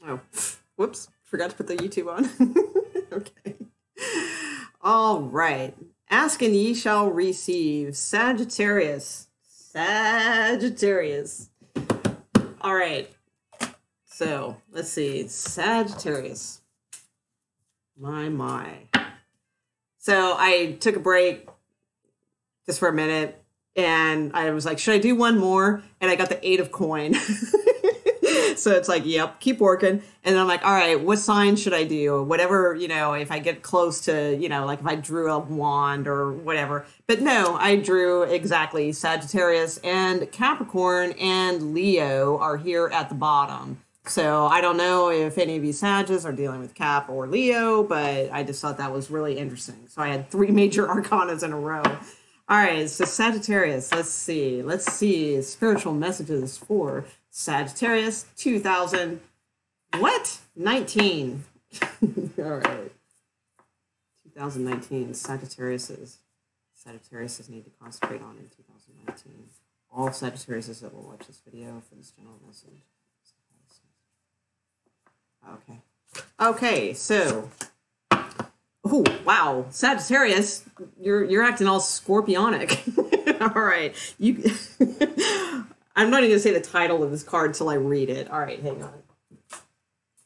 Oh, whoops. Forgot to put the YouTube on. Okay. All right. Ask and ye shall receive. Sagittarius. Sagittarius. All right. So let's see. Sagittarius. My. So I took a break just for a minute and I was like, should I do one more? And I got the 8 of coin. So it's like, yep, keep working. And then I'm like, all right, what sign should I do? Whatever, if I get close to, like if I drew a wand or whatever. But no, I drew exactly Sagittarius and Capricorn and Leo are here at the bottom. So I don't know if any of you Sages are dealing with Cap or Leo, but I just thought that was really interesting. So I had 3 major arcanas in a row. All right, so Sagittarius, let's see. Spiritual messages for Sagittarius 2000, 19. All right. 2019, Sagittariuses need to concentrate on in 2019. All Sagittariuses that will watch this video for this general message. Okay, so, oh, wow, Sagittarius, you're acting all scorpionic. All right, I'm not even going to say the title of this card until I read it. All right, hang on.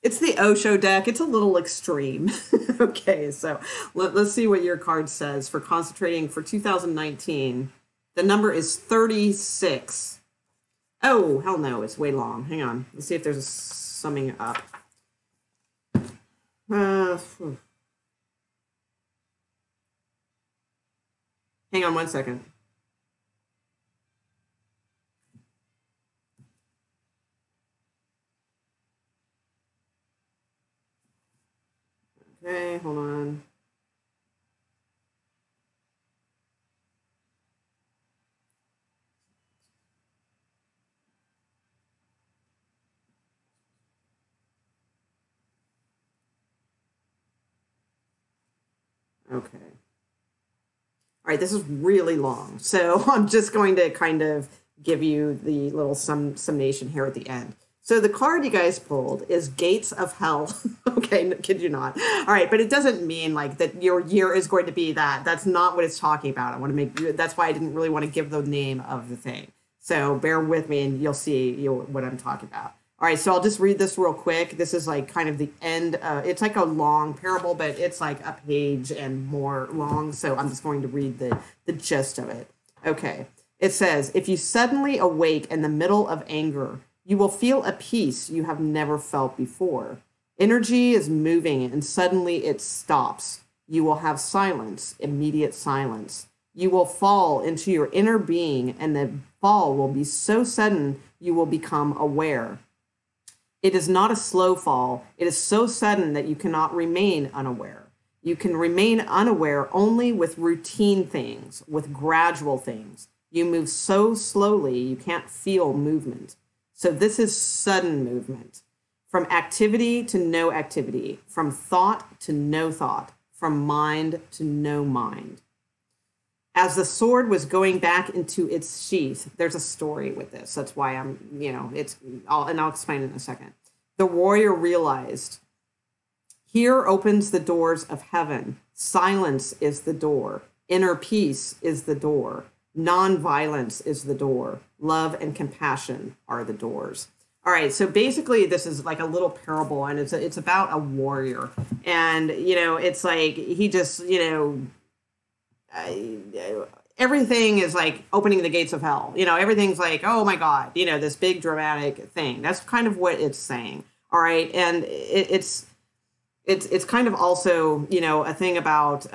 It's the Osho deck. It's a little extreme. Okay, so let's see what your card says for concentrating for 2019. The number is 36. Oh, hell no, it's way long. Hang on. Let's see if there's a summing up. Hang on 1 second. Okay, hold on. Okay. All right, this is really long. So I'm just going to kind of give you the little summation here at the end. So the card you guys pulled is Gates of Hell. Okay, kid you not. All right, but it doesn't mean like that your year is going to be that. That's not what it's talking about. I want to make, that's why I didn't really want to give the name of the thing. So bear with me and you'll see what I'm talking about. All right, so I'll just read this real quick. This is like kind of the end. It's like a long parable, but it's like a page and more long. So I'm just going to read the gist of it. Okay, it says, if you suddenly awake in the middle of anger, you will feel a peace you have never felt before. Energy is moving and suddenly it stops. You will have silence, immediate silence. You will fall into your inner being and the fall will be so sudden you will become aware. It is not a slow fall. It is so sudden that you cannot remain unaware. You can remain unaware only with routine things, with gradual things. You move so slowly you can't feel movement. So this is sudden movement. From activity to no activity, from thought to no thought, from mind to no mind. As the sword was going back into its sheath, there's a story with this. That's why I'll explain it in a second. The warrior realized, here opens the doors of heaven. Silence is the door. Inner peace is the door. Non-violence is the door. Love and compassion are the doors. All right, so basically this is like a little parable, and it's about a warrior. And, it's like he just, everything is like opening the gates of hell. Everything's like, oh my God, this big dramatic thing. That's kind of what it's saying. All right. And it's kind of also, a thing about,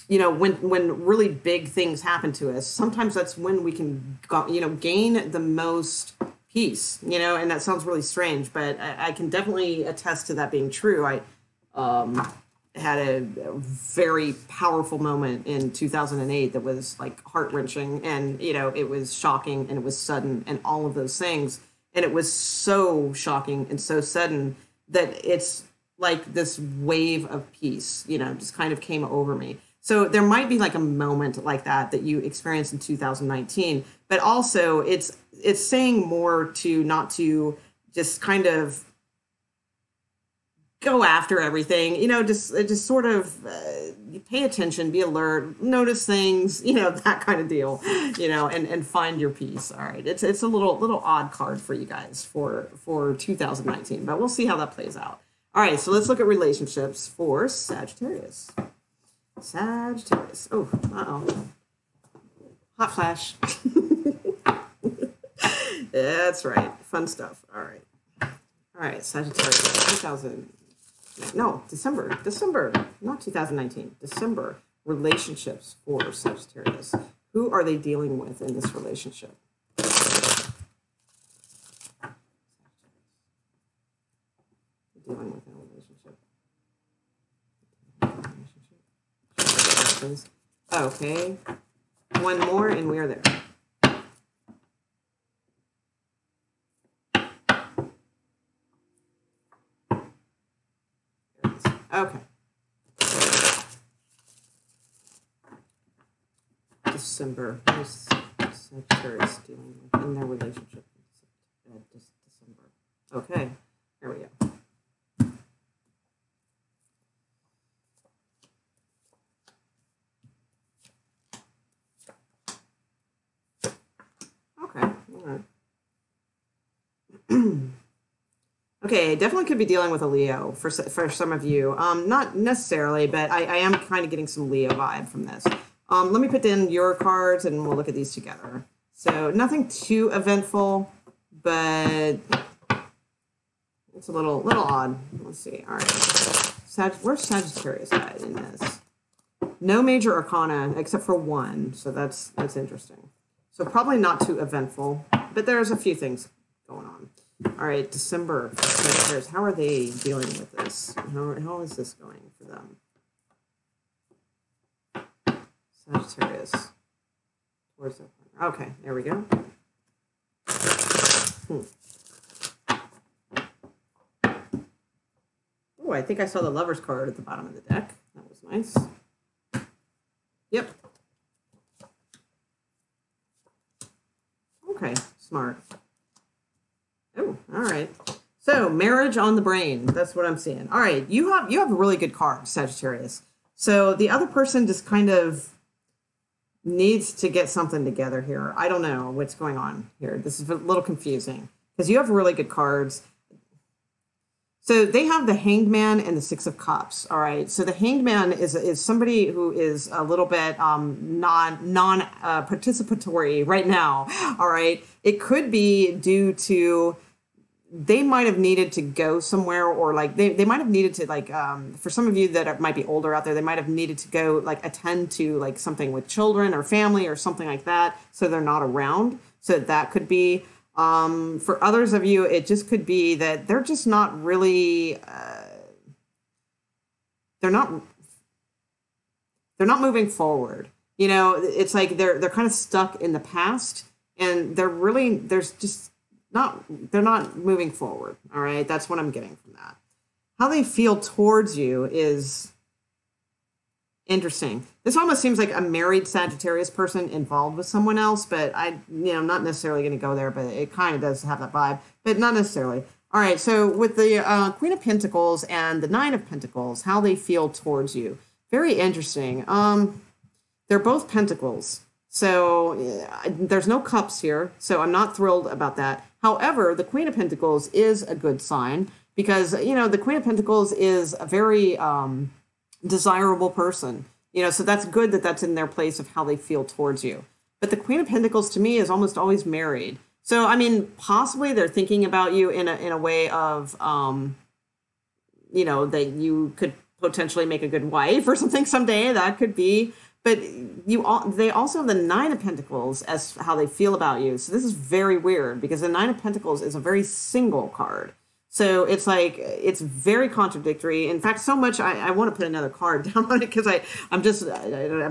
when really big things happen to us, sometimes that's when we can, gain the most peace, and that sounds really strange, but I can definitely attest to that being true. I, had a very powerful moment in 2008 that was like heart-wrenching, and it was shocking and it was sudden and all of those things, and it was so shocking and so sudden that it's like this wave of peace just kind of came over me. So there might be like a moment like that you experienced in 2019, but also it's saying more to not to just kind of go after everything, just sort of pay attention, be alert, notice things, that kind of deal, and find your peace. All right. It's a little odd card for you guys for 2019, but we'll see how that plays out. All right. So let's look at relationships for Sagittarius. Sagittarius. Oh, uh-oh. Hot flash. That's right. Fun stuff. All right. All right. Sagittarius. December, not 2019. December. Relationships for Sagittarius. Who are they dealing with in this relationship? Dealing with in a relationship. Okay. One more and we are there. Okay. December. Who's Sagittarius dealing with in their relationship? December. Okay. Here we go. Okay. All right. Okay, definitely could be dealing with a Leo for some of you. Not necessarily, but I am kind of getting some Leo vibe from this. Let me put in your cards and we'll look at these together. So nothing too eventful, but it's a little odd. Let's see. All right. Where's Sagittarius at in this? No major arcana except for one, so that's interesting. So probably not too eventful, but there's a few things going on. All right, December. Sagittarius. How are they dealing with this? How is this going for them? Sagittarius. Towards the okay, there we go. Oh, I think I saw the Lover's card at the bottom of the deck. That was nice. Yep. Okay, smart. Oh, all right. So marriage on the brain. That's what I'm seeing. All right, you have a really good card, Sagittarius. So the other person just kind of needs to get something together here. I don't know what's going on here. This is a little confusing because you have really good cards. So they have the Hanged Man and the Six of Cups. All right. So the Hanged Man is somebody who is a little bit non participatory right now. All right. It could be due to they might have needed to go somewhere, or like they might have needed to like for some of you that might be older out there, they might have needed to go like attend to like something with children or family or something like that. So they're not around. So that could be. For others of you, it just could be that they're just not really, they're not moving forward. You know, it's like they're kind of stuck in the past and they're not moving forward. All right. That's what I'm getting from that. How they feel towards you is interesting. This almost seems like a married Sagittarius person involved with someone else, but I'm not necessarily going to go there, but it kind of does have that vibe, but not necessarily. All right. So with the Queen of Pentacles and the Nine of Pentacles, how they feel towards you. Very interesting. They're both Pentacles. So there's no cups here. So I'm not thrilled about that. However, the Queen of Pentacles is a good sign because, the Queen of Pentacles is a very, desirable person, so that's good that that's in their place of how they feel towards you. But the Queen of Pentacles to me is almost always married. So, I mean, possibly they're thinking about you in a way of, that you could potentially make a good wife or something someday. That could be. But they also have the Nine of Pentacles as how they feel about you. So this is very weird because the Nine of Pentacles is a very single card. So it's like, it's very contradictory. In fact, so much, I want to put another card down on it because I'm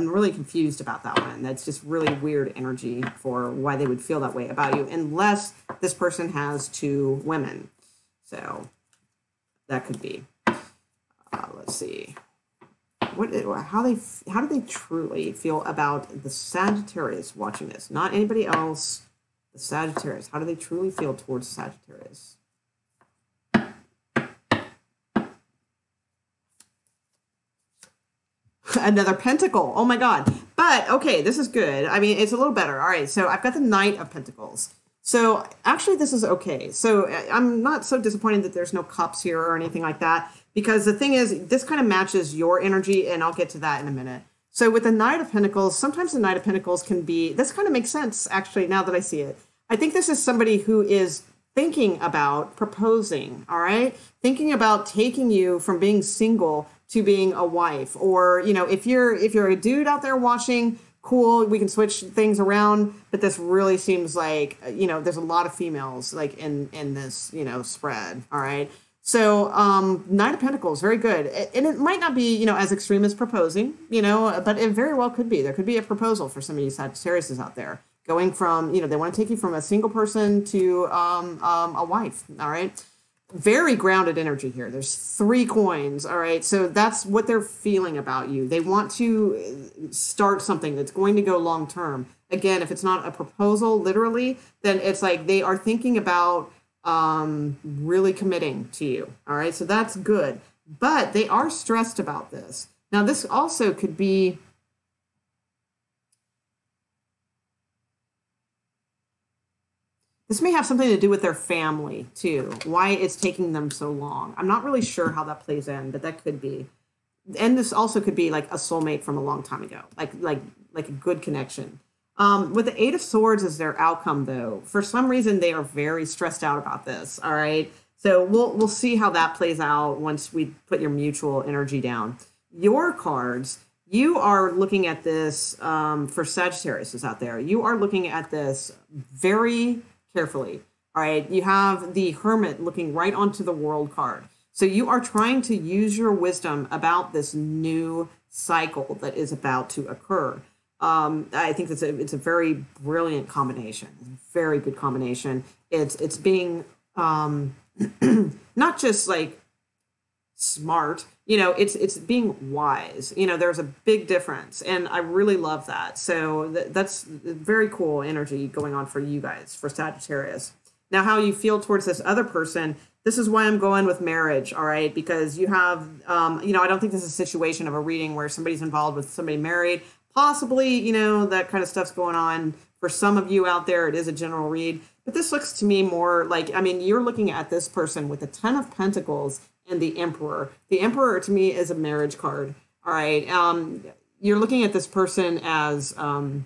really confused about that one. That's just really weird energy for why they would feel that way about you, unless this person has two women. So that could be. Let's see. How do they truly feel about the Sagittarius watching this? Not anybody else. The Sagittarius. How do they truly feel towards Sagittarius? Another pentacle. Oh my God. But okay, this is good. I mean, it's a little better. All right, so I've got the Knight of Pentacles. So actually, this is okay. So I'm not so disappointed that there's no cups here or anything like that, because the thing is, this kind of matches your energy, and I'll get to that in a minute. So with the Knight of Pentacles, sometimes the Knight of Pentacles can be, this kind of makes sense, actually, now that I see it. I think this is somebody who is thinking about proposing, all right? Thinking about taking you from being single to being a wife. Or, you know, if you're a dude out there watching, cool, we can switch things around, but this really seems like, you know, there's a lot of females like in this, you know, spread, all right? So Knight of Pentacles, very good. And it might not be, you know, as extreme as proposing, you know, but it very well could be. There could be a proposal for some of you Sagittarius out there, going from, you know, they want to take you from a single person to a wife, all right? Very grounded energy here. There's 3 coins, all right? So that's what they're feeling about you. They want to start something that's going to go long term. Again, if it's not a proposal, literally, then it's like they are thinking about really committing to you, all right? So that's good. But they are stressed about this. Now, this also could be... This may have something to do with their family, too, why it's taking them so long. I'm not really sure how that plays in, but that could be. And this also could be like a soulmate from a long time ago, like a good connection. With the 8 of Swords as their outcome, though, for some reason, they are very stressed out about this, all right? So we'll see how that plays out once we put your mutual energy down. Your cards, you are looking at this, for Sagittarius out there, you are looking at this very carefully. All right. You have the Hermit looking right onto the World card. So you are trying to use your wisdom about this new cycle that is about to occur. I think it's a very brilliant combination. Very good combination. It's being not just like smart, you know, it's being wise. You know, there's a big difference, and I really love that. So that's very cool energy going on for you guys, for Sagittarius. Now, how you feel towards this other person, this is why I'm going with marriage, all right? Because you have, you know, I don't think this is a situation of a reading where somebody's involved with somebody married. Possibly, you know, that kind of stuff's going on. For some of you out there, it is a general read. But this looks to me more like, I mean, you're looking at this person with the 10 of Pentacles and the Emperor. The Emperor, to me, is a marriage card, all right? You're looking at this person as kind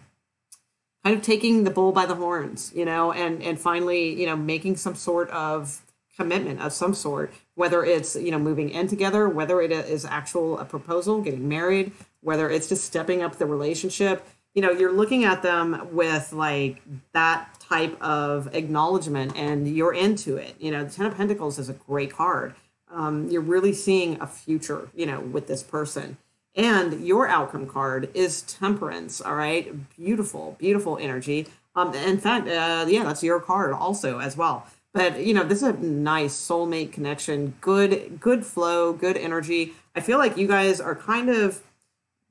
of taking the bull by the horns, you know, and finally, you know, making some sort of commitment of some sort, whether it's, you know, moving in together, whether it is a proposal, getting married, whether it's just stepping up the relationship. You know, you're looking at them with like that type of acknowledgement, and you're into it. You know, the 10 of Pentacles is a great card. You're really seeing a future, you know, with this person. And your outcome card is Temperance, all right? Beautiful, beautiful energy. In fact, yeah, that's your card also as well. But, you know, this is a nice soulmate connection, good flow, good energy. I feel like you guys are kind of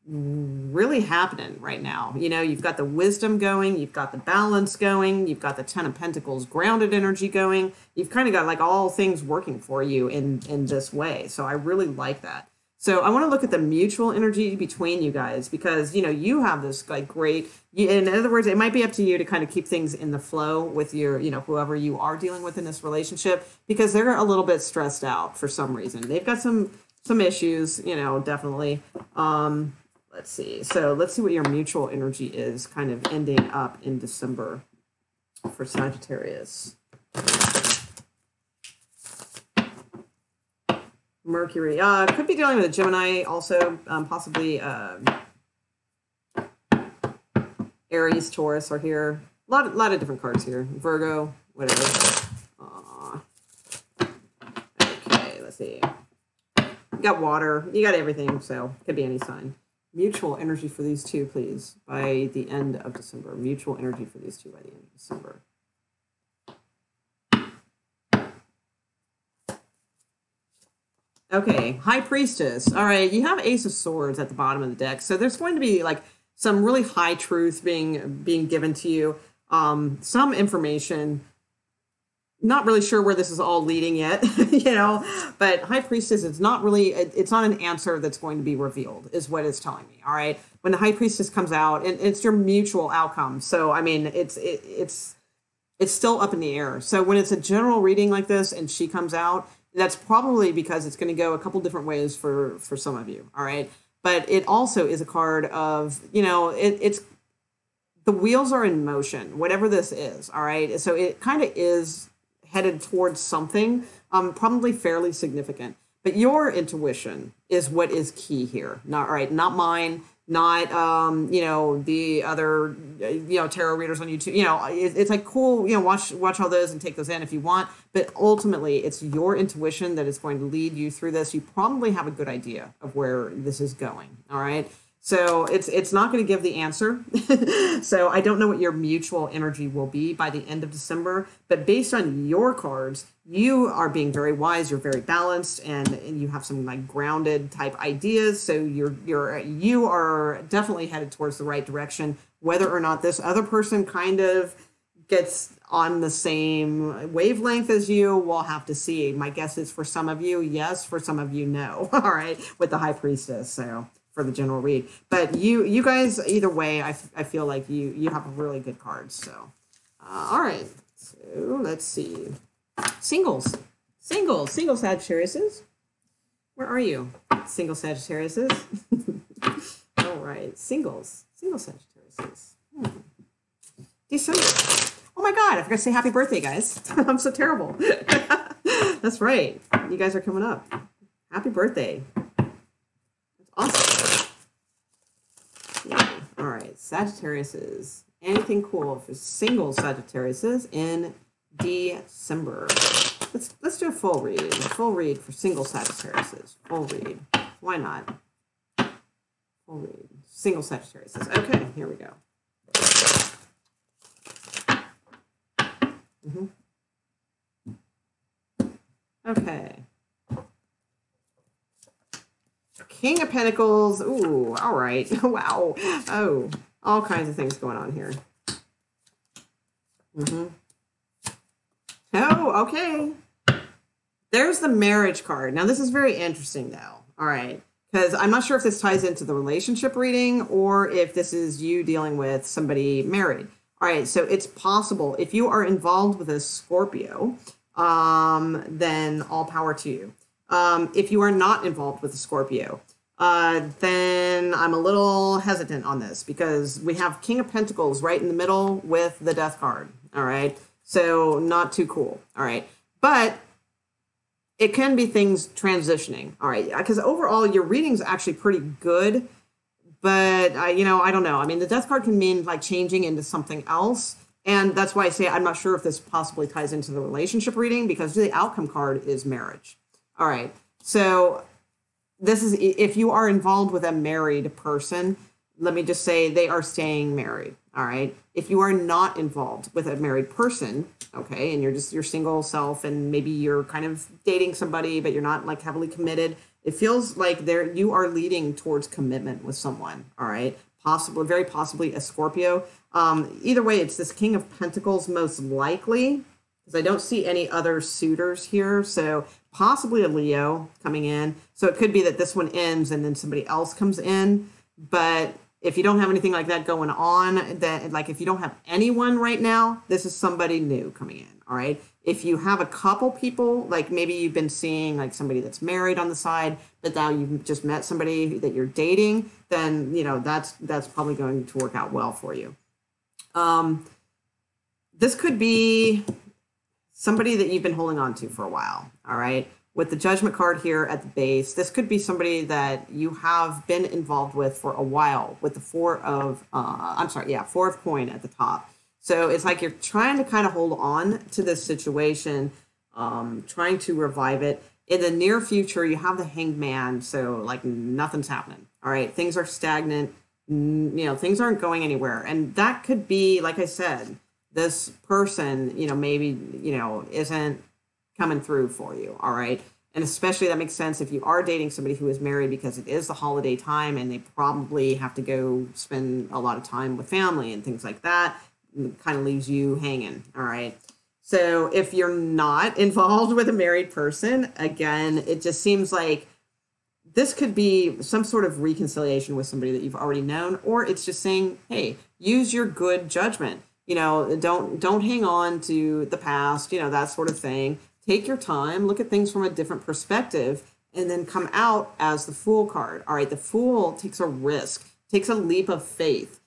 really happening right now. You know, you've got the wisdom going, you've got the balance going, you've got the 10 of Pentacles grounded energy going. You've kind of got like all things working for you in this way. So I really like that. So I want to look at the mutual energy between you guys, because, you know, you have this like great, in other words, it might be up to you to kind of keep things in the flow with your, you know, whoever you are dealing with in this relationship, because they're a little bit stressed out for some reason. They've got some issues, you know, definitely. Let's see. So let's see what your mutual energy is kind of ending up in December for Sagittarius. Mercury. Could be dealing with a Gemini also, possibly Aries, Taurus are here. A lot of different cards here. Virgo, whatever. Okay, let's see. You got water. You got everything, so could be any sign. Mutual energy for these two, please, by the end of December. Mutual energy for these two by the end of December. Okay, High Priestess. All right, you have Ace of Swords at the bottom of the deck. So there's going to be like some really high truth being given to you. Some information Not really sure where this is all leading yet, but High Priestess, it's not an answer that's going to be revealed, is what it's telling me. All right. When the High Priestess comes out, and it's your mutual outcome. So, I mean, it's still up in the air. So when it's a general reading like this and she comes out, that's probably because it's going to go a couple different ways for some of you. All right. But it also is a card of, it's the wheels are in motion, whatever this is. All right. So it kind of is headed towards something, probably fairly significant. But your intuition is what is key here. Not mine, not the other tarot readers on YouTube. It's like cool. Watch all those and take those in if you want. But ultimately, it's your intuition that is going to lead you through this. You probably have a good idea of where this is going. All right. So it's not going to give the answer. So I don't know what your mutual energy will be by the end of December. But based on your cards, you are being very wise. You're very balanced, and you have some like grounded type ideas. So you are definitely headed towards the right direction. Whether or not this other person kind of gets on the same wavelength as you, we'll have to see. My guess is for some of you, yes. For some of you, no. All right, with the High Priestess. So. For the general read, but you guys, either way, I feel like you have really good cards. So, all right. So let's see, singles Sagittariuses. Where are you, single Sagittariuses? All right, single Sagittariuses. December. Oh my God, I forgot to say happy birthday, guys. I'm so terrible. That's right. You guys are coming up. Happy birthday. Awesome. Yeah. All right, Sagittariuses. Anything cool for single Sagittariuses in December? Let's do a full read. Full read for single Sagittariuses. Full read. Why not? Full read. Single Sagittariuses. Okay, here we go. Okay. King of Pentacles. Ooh, all right. Wow. Oh, all kinds of things going on here. Oh, okay. There's the marriage card. Now, this is very interesting, though. All right. Because I'm not sure if this ties into the relationship reading or if this is you dealing with somebody married. All right. So it's possible if you are involved with a Scorpio, then all power to you. If you are not involved with a Scorpio, then I'm a little hesitant on this because we have King of Pentacles right in the middle with the Death card. All right. So not too cool. All right. But it can be things transitioning. All right. Because overall, your reading's actually pretty good. But, I don't know. I mean, the Death card can mean like changing into something else. And that's why I say I'm not sure if this possibly ties into the relationship reading because the outcome card is marriage. All right. So this is if you are involved with a married person, let me just say they are staying married. All right. If you are not involved with a married person, okay, and you're just your single self and maybe you're kind of dating somebody, but you're not like heavily committed, it feels like you are leading towards commitment with someone. All right. Possibly, very possibly a Scorpio. Either way, it's this King of Pentacles most likely because I don't see any other suitors here. So possibly a Leo coming in. So it could be that this one ends and then somebody else comes in. But if you don't have anything like that going on, that like if you don't have anyone right now, this is somebody new coming in. All right. If you have a couple people, like maybe you've been seeing like somebody that's married on the side, but now you've just met somebody that you're dating, then that's probably going to work out well for you. This could be somebody that you've been holding on to for a while. All right. With the Judgment card here at the base, this could be somebody that you have been involved with for a while with the Four of Coin at the top. So it's like you're trying to kind of hold on to this situation, trying to revive it. In the near future, you have the Hanged Man, so like nothing's happening. All right, things are stagnant. Things aren't going anywhere. And that could be, like I said, this person, maybe, isn't coming through for you. All right. And especially that makes sense if you are dating somebody who is married because it is the holiday time and they probably have to go spend a lot of time with family and things like that. It kind of leaves you hanging. All right. So if you're not involved with a married person, again, it just seems like this could be some sort of reconciliation with somebody that you've already known, or it's just saying, hey, use your good judgment. Don't hang on to the past, that sort of thing. Take your time, look at things from a different perspective, and then come out as the Fool card. All right, the Fool takes a risk, takes a leap of faith,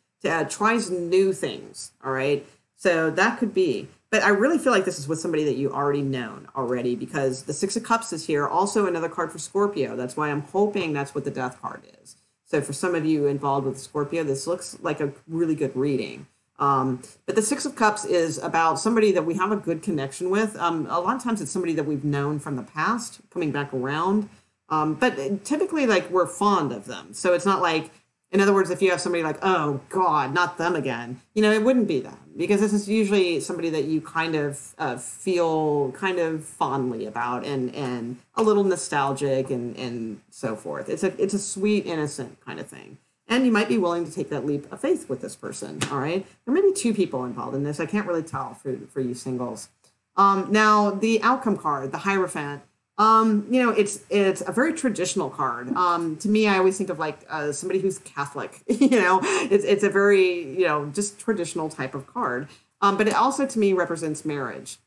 tries new things. All right, so that could be. But I really feel like this is with somebody that you already known already, because the Six of Cups is here. Also another card for Scorpio. That's why I'm hoping that's what the Death card is. So for some of you involved with Scorpio, this looks like a really good reading. But the Six of Cups is about somebody that we have a good connection with. A lot of times it's somebody that we've known from the past coming back around. But typically, like, we're fond of them. So it's not like, in other words, if you have somebody like, oh, God, not them again, it wouldn't be them. Because this is usually somebody that you kind of feel kind of fondly about and a little nostalgic and so forth. It's a sweet, innocent kind of thing. And you might be willing to take that leap of faith with this person, all right? There may be two people involved in this. I can't really tell for you singles. Now, the outcome card, the Hierophant, it's a very traditional card. To me, I always think of like somebody who's Catholic. It's a very just traditional type of card. But it also to me represents marriage.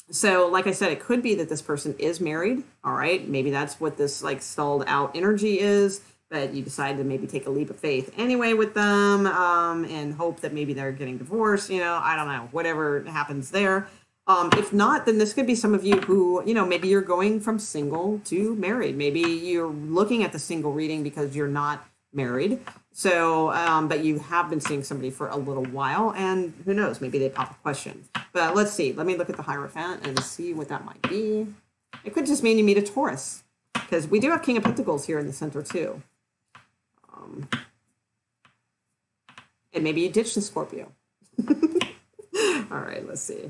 So, like I said, it could be that this person is married. All right, maybe that's what this like stalled out energy is. But you decide to maybe take a leap of faith anyway with them, and hope that maybe they're getting divorced. I don't know, whatever happens there. If not, then this could be some of you who, maybe you're going from single to married. Maybe you're looking at the single reading because you're not married. So, but you have been seeing somebody for a little while, and who knows, maybe they pop a question. But let's see. Let me look at the Hierophant and see what that might be. It could just mean you meet a Taurus, because we do have King of Pentacles here in the center too. And maybe you ditch the Scorpio. All right, let's see.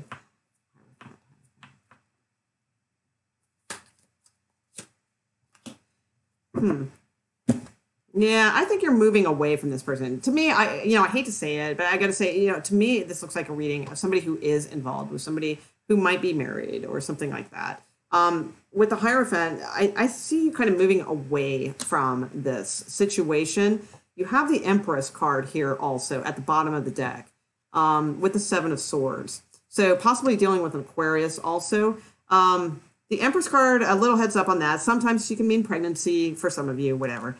Yeah, I think you're moving away from this person. To me, I hate to say it, but I got to say, to me, this looks like a reading of somebody who is involved with somebody who might be married or something like that. With the Hierophant, I see you kind of moving away from this situation. You have the Empress card here also at the bottom of the deck with the Seven of Swords. So possibly dealing with an Aquarius also. The Empress card, a little heads up on that. Sometimes she can mean pregnancy for some of you, whatever.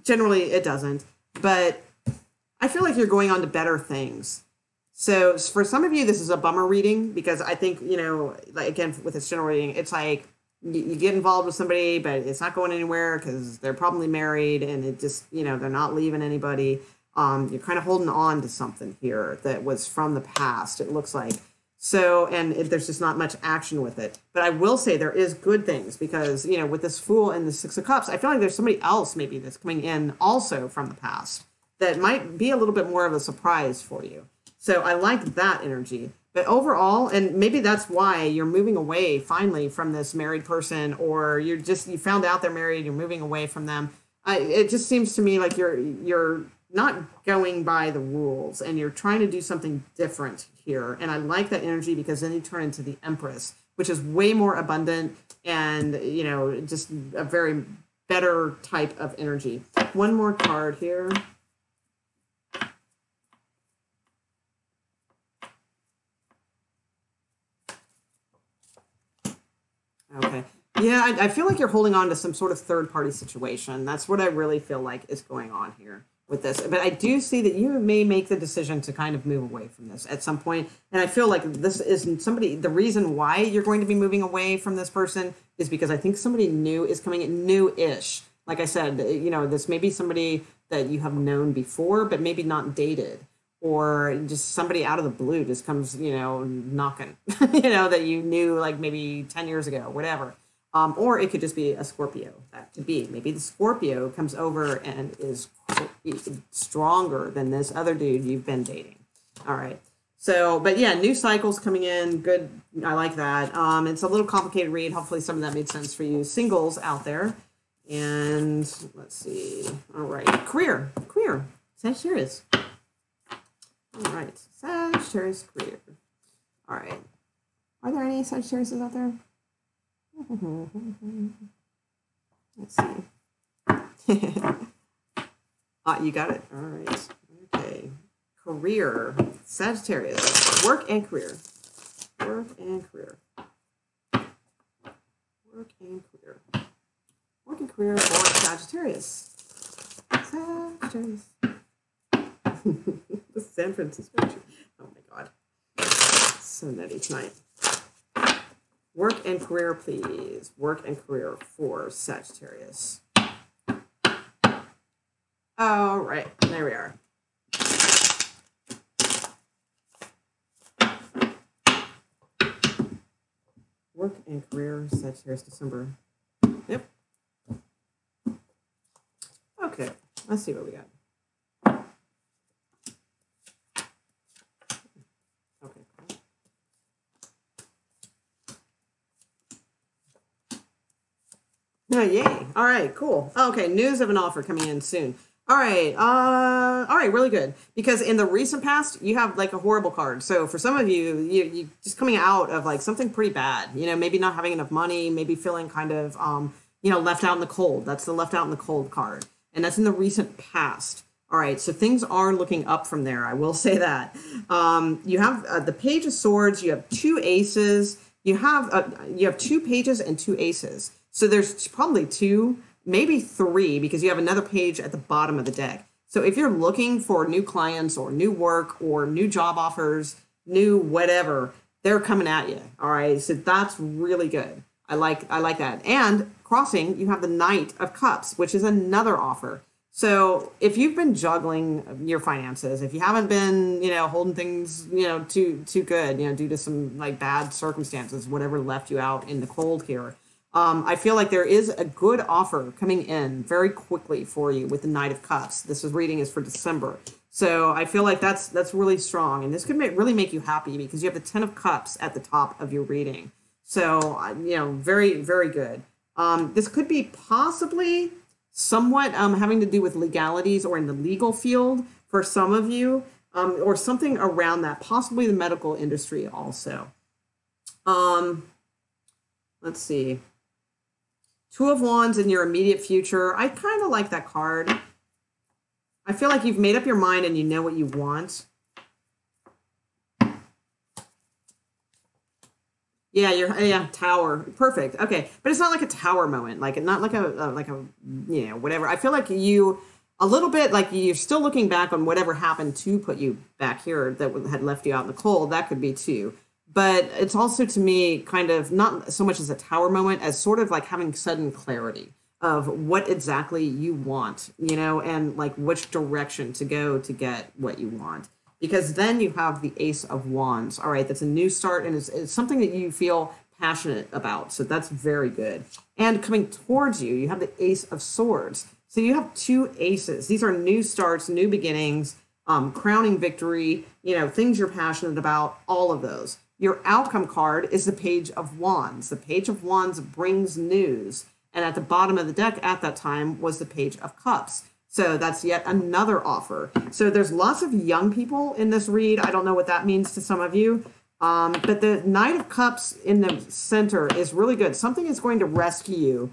Generally, it doesn't. But I feel like you're going on to better things. So for some of you, this is a bummer reading because I think, like again, with this general reading, it's like you get involved with somebody, but it's not going anywhere because they're probably married and it just, they're not leaving anybody. You're kind of holding on to something here that was from the past, it looks like. So, and there's just not much action with it. But I will say there is good things because, with this Fool and the Six of Cups, I feel like there's somebody else maybe that's coming in also from the past that might be a little bit more of a surprise for you. So I like that energy. But overall, and maybe that's why you're moving away finally from this married person, or you found out they're married, you're moving away from them. It just seems to me like you're not going by the rules and you're trying to do something different here. And I like that energy because then you turn into the Empress, which is way more abundant and, just a very better type of energy. One more card here. Okay. Yeah, I feel like you're holding on to some sort of third-party situation. That's what I really feel like is going on here with this. But I do see that you may make the decision to kind of move away from this at some point. And I feel like this is somebody, the reason why you're going to be moving away from this person is because I think somebody new is coming in, new-ish. Like I said, this may be somebody that you have known before, but maybe not dated. Or just somebody out of the blue just comes, knocking, that you knew like maybe 10 years ago, whatever. Or it could just be a Scorpio. That could be. Maybe the Scorpio comes over and is stronger than this other dude you've been dating. All right. So, but yeah, new cycles coming in. Good. I like that. It's a little complicated read. Hopefully some of that made sense for you singles out there. And let's see. All right. Career. Sagittarius. All right, Sagittarius career. All right. Are there any Sagittarius out there? Let's see. You got it. All right. Okay. Career. Sagittarius. Work and career. Work and career. Work and career. Work and career for Sagittarius. Sagittarius. The San Francisco. Oh my God. So nutty tonight. Work and career, please. Work and career for Sagittarius. All right. There we are. Work and career, Sagittarius, December. Yep. Okay. Let's see what we got. Okay. Oh, yay. All right, cool. Okay, news of an offer coming in soon. All right, really good. Because in the recent past, you have like a horrible card. So for some of you just coming out of like something pretty bad, maybe not having enough money, maybe feeling kind of, left out in the cold. That's the left out in the cold card. And that's in the recent past. All right, so things are looking up from there. I will say that. You have the Page of Swords. You have 2 aces. You have 2 pages and 2 aces. So there's probably 2, maybe 3, because you have another page at the bottom of the deck. So if you're looking for new clients or new work or new job offers, new whatever, they're coming at you. All right, so that's really good. I like that. And crossing, you have the Knight of Cups, which is another offer. So if you've been juggling your finances, if you haven't been, holding things, too good, due to some like bad circumstances, whatever left you out in the cold here, I feel like there is a good offer coming in very quickly for you with the Knight of Cups. This reading is for December. So I feel like that's really strong. And this could really make you happy because you have the 10 of Cups at the top of your reading. So, very, very good. This could be possibly somewhat having to do with legalities or in the legal field for some of you, or something around that, possibly the medical industry also. Let's see. 2 of Wands in your immediate future. I kind of like that card. I feel like you've made up your mind and you know what you want. Yeah, Tower. Perfect. Okay. But it's not like a Tower moment. Not like a whatever. I feel like you, a little bit like you're still looking back on whatever happened to put you back here that had left you out in the cold. That could be too. But it's also, to me, kind of not so much as a Tower moment as sort of like having sudden clarity of what exactly you want, and like which direction to go to get what you want. Because then you have the Ace of Wands. All right, that's a new start, and it's something that you feel passionate about. So that's very good. And coming towards you, you have the Ace of Swords. So you have 2 aces. These are new starts, new beginnings, crowning victory, things you're passionate about, all of those. Your outcome card is the Page of Wands. The Page of Wands brings news. And at the bottom of the deck at that time was the Page of Cups. So that's yet another offer. So there's lots of young people in this read. I don't know what that means to some of you. But the Knight of Cups in the center is really good. Something is going to rescue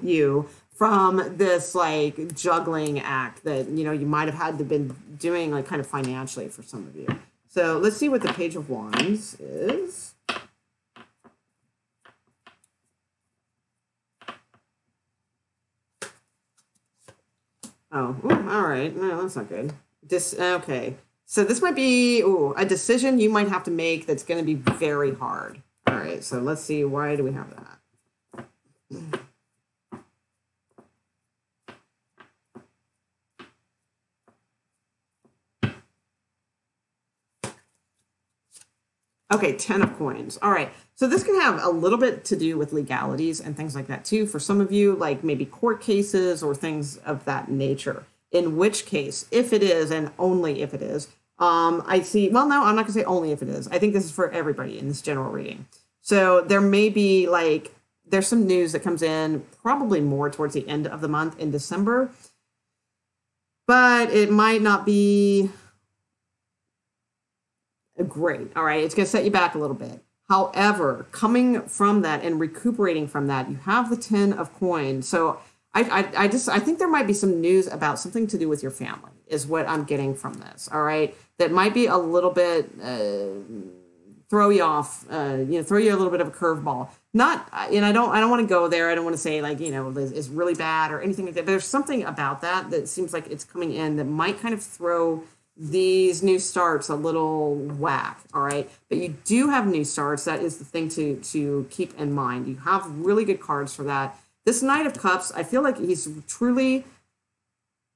you from this like juggling act that, you might have had to been doing like kind of financially for some of you. So let's see what the Page of Wands is. Oh, all right. No, that's not good. Okay. So this might be a decision you might have to make that's going to be very hard. All right. So let's see. Why do we have that? Okay, 10 of Coins. All right. So this can have a little bit to do with legalities and things like that too. For some of you, like maybe court cases or things of that nature. In which case, if it is, and only if it is, I see, well, no, I'm not going to say only if it is. I think this is for everybody in this general reading. So there may be there's some news that comes in probably more towards the end of the month in December. But it might not be great. All right. It's going to set you back a little bit. However, coming from that and recuperating from that, you have the 10 of coins. So I think there might be some news about something to do with your family is what I'm getting from this. All right. That might be a little bit, throw you off, throw you a little bit of a curveball. Not, and I don't want to go there. I don't want to say like, it's really bad or anything like that. But there's something about that seems like it's coming in that might kind of throw these new starts a little whack. All right. But you do have new starts. That is the thing to keep in mind. You have really good cards for that. This Knight of Cups, I feel like he's truly,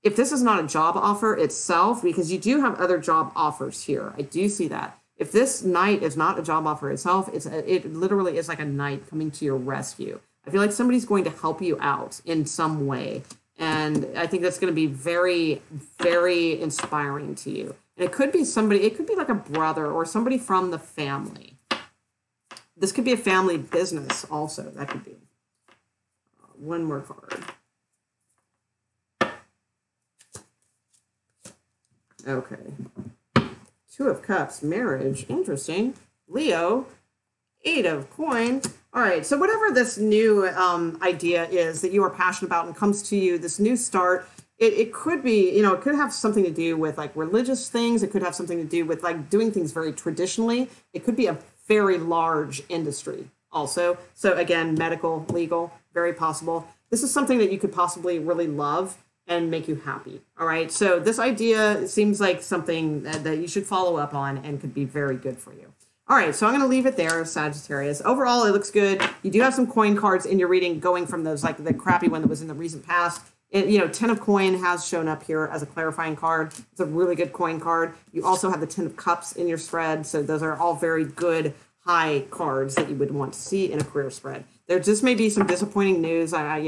if this is not a job offer itself, because you do have other job offers here. I do see that. If this knight is not a job offer itself, it literally is like a knight coming to your rescue. I feel like somebody's going to help you out in some way. And I think that's going to be very, very inspiring to you. And it could be somebody, it could be like a brother or somebody from the family. This could be a family business also. That could be. One more card. Okay. Two of Cups, marriage, interesting. Leo, 8 of coins. All right, so whatever this new idea is that you are passionate about and comes to you, this new start, it could be, it could have something to do with like religious things. It could have something to do with like doing things very traditionally. It could be a very large industry also. So again, medical, legal, very possible. This is something that you could possibly really love and make you happy. All right. So this idea seems like something that you should follow up on and could be very good for you. All right. So I'm going to leave it there, Sagittarius. Overall, it looks good. You do have some coin cards in your reading going from those, like the crappy one that was in the recent past. 10 of coin has shown up here as a clarifying card. It's a really good coin card. You also have the 10 of cups in your spread. So those are all very good high cards that you would want to see in a career spread. There just may be some disappointing news. I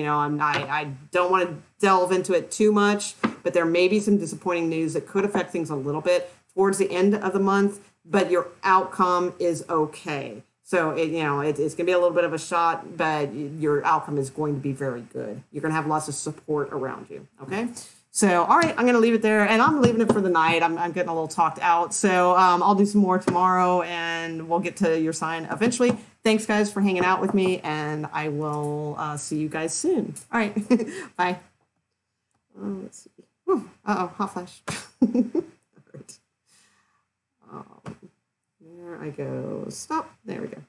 don't want to delve into it too much, but there may be some disappointing news that could affect things a little bit towards the end of the month, but your outcome is okay. So, it's going to be a little bit of a shot, but your outcome is going to be very good. You're going to have lots of support around you, okay? So, all right, I'm going to leave it there, and I'm leaving it for the night. I'm getting a little talked out, so I'll do some more tomorrow, and we'll get to your sign eventually. Thanks, guys, for hanging out with me, and I will see you guys soon. All right, bye. Let's see. Hot flash. All right. There I go. Stop. There we go.